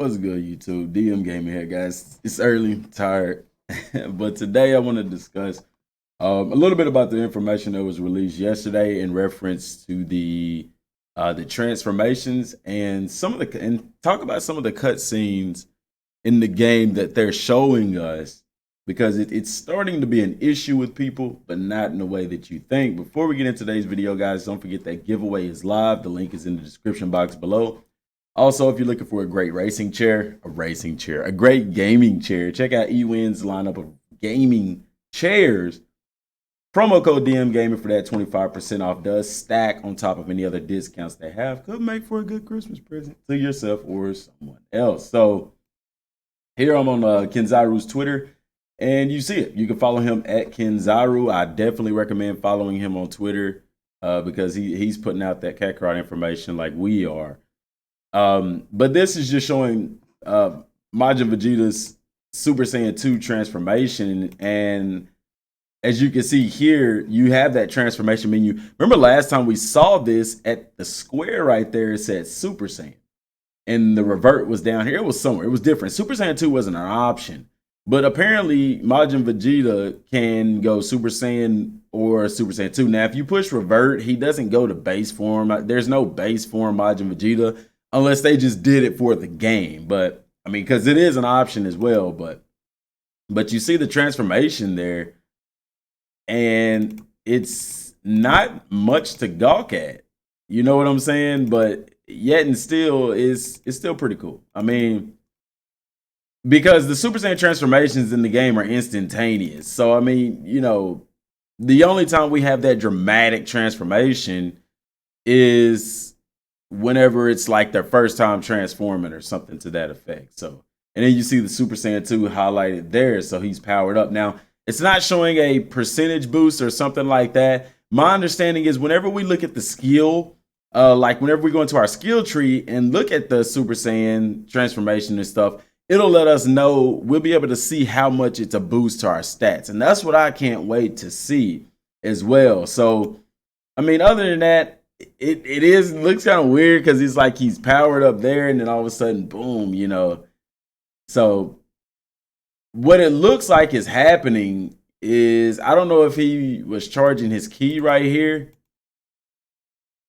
What's good, YouTube? Dmgaming here, guys. It's early, tired, but today I want to discuss a little bit about the information that was released yesterday in reference to the transformations and talk about some of the cutscenes in the game that they're showing us because it's starting to be an issue with people, but not in the way that you think. Before we get into today's video, guys, don't forget that giveaway is live. The link is in the description box below. Also, if you're looking for a great a great gaming chair, check out eWin's lineup of gaming chairs. Promo code Dmgaming for that 25% off does stack on top of any other discounts they have. Could make for a good Christmas present to yourself or someone else. So here I'm on Kenzaru's Twitter, and you see it. You can follow him at Kenzaru. I definitely recommend following him on Twitter because he's putting out that Kakarot information like we are. But this is just showing Majin Vegeta's Super Saiyan 2 transformation, and as you can see here, you have that transformation menu. Remember last time we saw this at the square right there, it said Super Saiyan, and the revert was down here. It was somewhere. It was different. Super Saiyan 2 wasn't an option, but apparently Majin Vegeta can go Super Saiyan or Super Saiyan 2. Now, if you push revert, he doesn't go to base form. There's no base form Majin Vegeta, unless they just did it for the game. But I mean, because it is an option as well. But you see the transformation there, and it's not much to gawk at. You know what I'm saying? But yet and still, it's still pretty cool. I mean, because the Super Saiyan transformations in the game are instantaneous. So I mean, you know, the only time we have that dramatic transformation is whenever it's like their first time transforming or something to that effect. So, and then you see the Super Saiyan 2 highlighted there, so he's powered up. Now, it's not showing a percentage boost or something like that. My understanding is whenever we look at the skill, like whenever we go into our skill tree and look at the Super Saiyan transformation and stuff, it'll let us know, we'll be able to see how much it's a boost to our stats. And that's what I can't wait to see as well. So, I mean, other than that, it looks kind of weird because it's like he's powered up there and then all of a sudden, boom, you know. So what it looks like is happening is, I don't know if he was charging his key right here,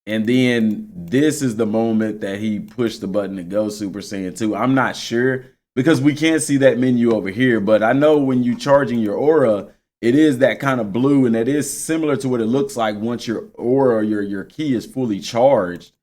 and then this is the moment that he pushed the button to go Super Saiyan 2. I'm not sure because we can't see that menu over here, but I know when you're charging your aura, it is that kind of blue, and it is similar to what it looks like once your aura or your key is fully charged.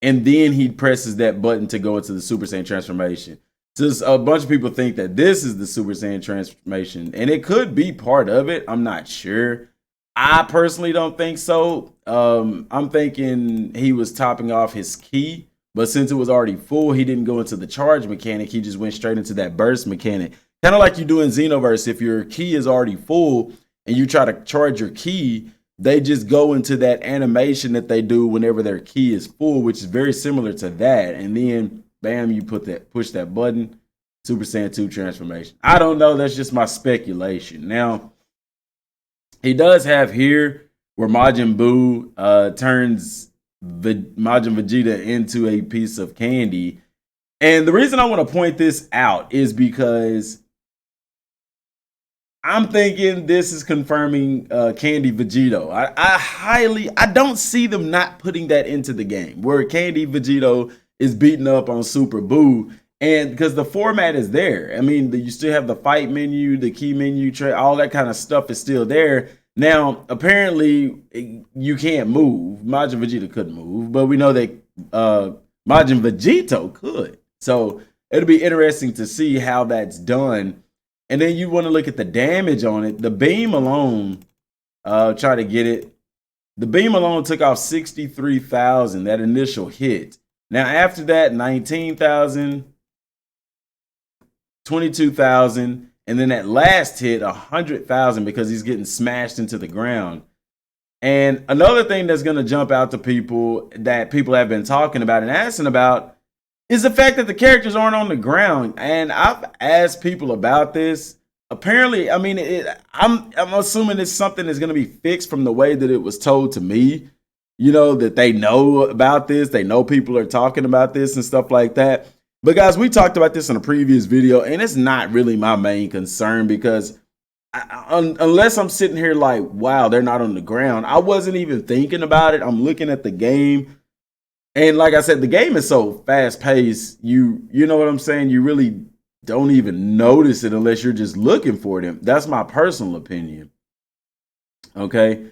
And then he presses that button to go into the Super Saiyan transformation. Just a bunch of people think that this is the Super Saiyan transformation, and it could be part of it. I'm not sure. I personally don't think so. I'm thinking he was topping off his key, but since it was already full, he didn't go into the charge mechanic. He just went straight into that burst mechanic. Kind of like you do in Xenoverse. If your key is already full and you try to charge your key, they just go into that animation that they do whenever their key is full, which is very similar to that. And then bam, you push that button, Super Saiyan 2 transformation. I don't know. That's just my speculation. Now, he does have here where Majin Buu turns Majin Vegeta into a piece of candy. And the reason I want to point this out is because I'm thinking this is confirming Candy Vegeto. I don't see them not putting that into the game where Candy Vegeto is beating up on Super Buu, and because the format is there. I mean, you still have the fight menu, the key menu, all that kind of stuff is still there. Now, apparently, you can't move. Majin Vegeta couldn't move, but we know that Majin Vegeto could. So it'll be interesting to see how that's done. And then you want to look at the damage on it. The beam alone, try to get it. The beam alone took off 63,000, that initial hit. Now, after that, 19,000, 22,000, and then that last hit, 100,000 because he's getting smashed into the ground. And another thing that's going to jump out to people that people have been talking about and asking about is the fact that the characters aren't on the ground. And I've asked people about this. Apparently, I mean, I'm assuming it's something that's going to be fixed from the way that it was told to me. You know, that they know about this. They know people are talking about this and stuff like that. But guys, we talked about this in a previous video, and it's not really my main concern because unless I'm sitting here like, wow, they're not on the ground. I wasn't even thinking about it. I'm looking at the game, and like I said, the game is so fast paced. You know what I'm saying? You really don't even notice it unless you're just looking for them. That's my personal opinion. Okay.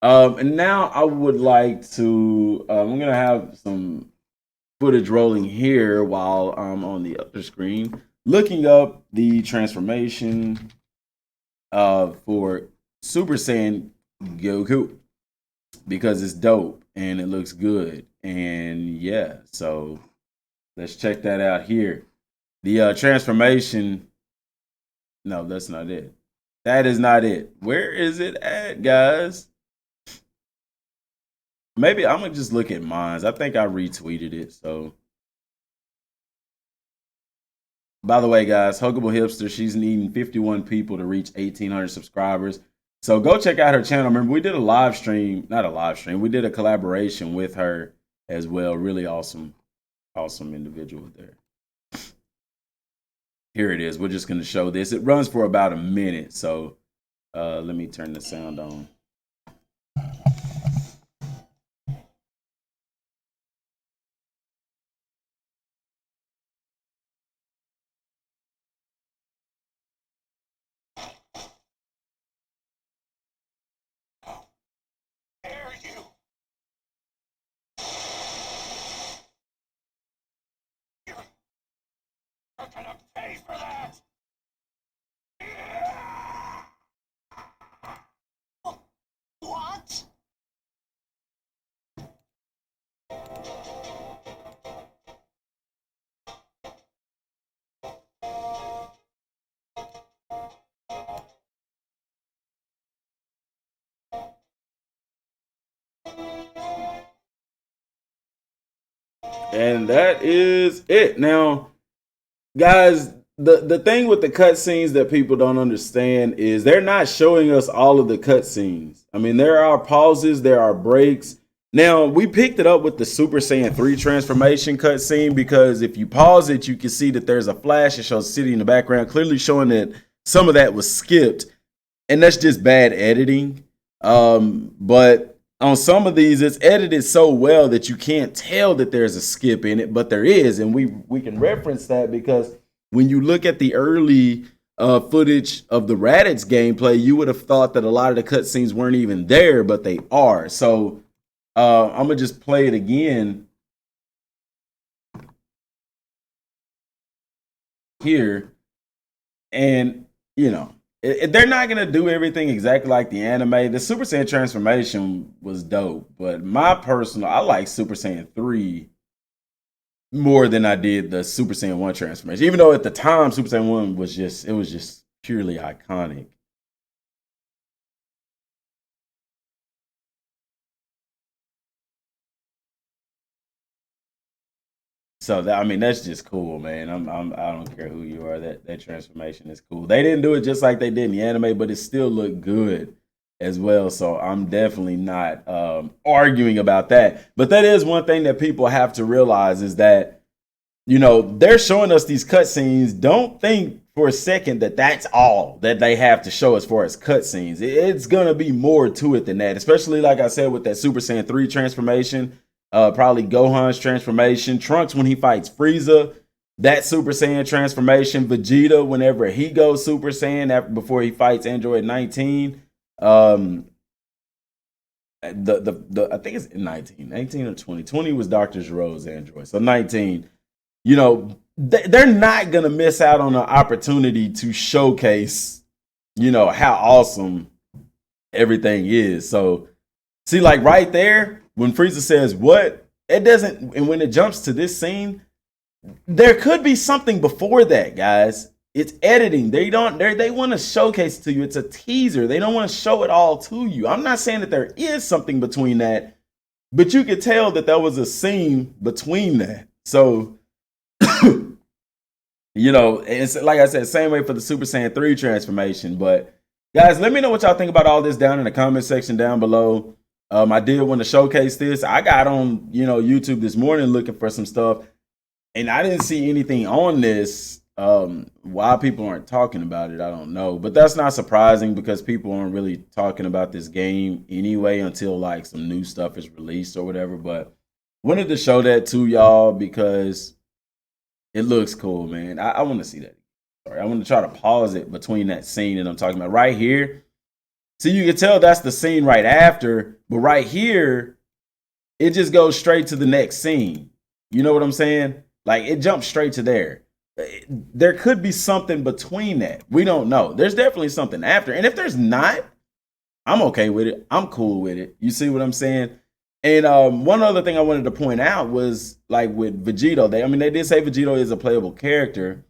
And now I would like to. I'm gonna have some footage rolling here while I'm on the other screen looking up the transformation for Super Saiyan Goku because it's dope and it looks good. And yeah, so let's check that out here. The transformation. No, that's not it. That is not it. Where is it at, guys? Maybe I'm gonna just look at mine. I think I retweeted it. So, by the way, guys, Huggable Hipster, she's needing 51 people to reach 1,800 subscribers. So go check out her channel. Remember, we did a live stream, not a live stream. We did a collaboration with her as well. Really awesome individual there. Here it is. We're just gonna show this. It runs for about a minute. So let me turn the sound on. Gonna pay for that! What? And that is it. Now, guys, the thing with the cutscenes that people don't understand is they're not showing us all of the cutscenes. I mean, there are pauses, there are breaks. Now, we picked it up with the Super Saiyan 3 transformation cutscene because if you pause it, you can see that there's a flash. It shows City in the background, clearly showing that some of that was skipped. And that's just bad editing. But on some of these, it's edited so well that you can't tell that there's a skip in it, but there is. And we can reference that because when you look at the early footage of the Raditz gameplay, you would have thought that a lot of the cutscenes weren't even there, but they are. So I'm gonna just play it again here, and you know, they're not gonna do everything exactly like the anime. The Super Saiyan transformation was dope, but I like Super Saiyan 3 more than I did the Super Saiyan 1 transformation. Even though at the time Super Saiyan 1 was just purely iconic. So that's just cool, man. I don't care who you are. That transformation is cool. They didn't do it just like they did in the anime, but it still looked good as well. So I'm definitely not arguing about that. But that is one thing that people have to realize is that, you know, they're showing us these cutscenes. Don't think for a second that that's all that they have to show as far as cutscenes. It's gonna be more to it than that. Especially like I said with that Super Saiyan 3 transformation. Probably Gohan's transformation, Trunks when he fights Frieza, that Super Saiyan transformation, Vegeta whenever he goes Super Saiyan before he fights Android 19. I think it's 19 or 20. 20 was Dr. Gero's Android, so 19. You know, they're not gonna miss out on an opportunity to showcase, you know, how awesome everything is. So, see, like right there. When Frieza says what, it doesn't, and when it jumps to this scene, there could be something before that, guys. It's editing. They want to showcase it to you. It's a teaser. They don't want to show it all to you. I'm not saying that there is something between that, but you could tell that there was a scene between that. So, you know, it's like I said, same way for the Super Saiyan 3 transformation. But guys, let me know what y'all think about all this down in the comment section down below. I did want to showcase this. I got on, you know, YouTube this morning looking for some stuff. And I didn't see anything on this. Why people aren't talking about it, I don't know. But that's not surprising because people aren't really talking about this game anyway until like some new stuff is released or whatever. But wanted to show that to y'all because it looks cool, man. I want to see that. Sorry, I want to try to pause it between that scene that I'm talking about right here. See, you can tell that's the scene right after, but right here, it just goes straight to the next scene. You know what I'm saying? Like it jumps straight to there. There could be something between that. We don't know. There's definitely something after. And if there's not, I'm okay with it. I'm cool with it. You see what I'm saying? And one other thing I wanted to point out was like with Vegito, they did say Vegito is a playable character,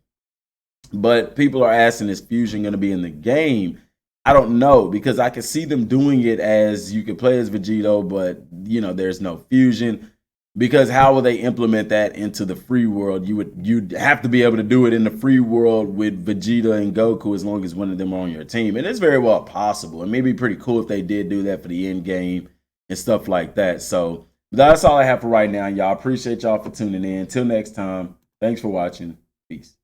but people are asking, is fusion going to be in the game? I don't know because I can see them doing it as you can play as Vegito, but there's no fusion. Because how will they implement that into the free world? You'd have to be able to do it in the free world with Vegeta and Goku as long as one of them are on your team. And it's very well possible. It may be pretty cool if they did do that for the end game and stuff like that. So that's all I have for right now, y'all. Appreciate y'all for tuning in. Until next time, thanks for watching. Peace.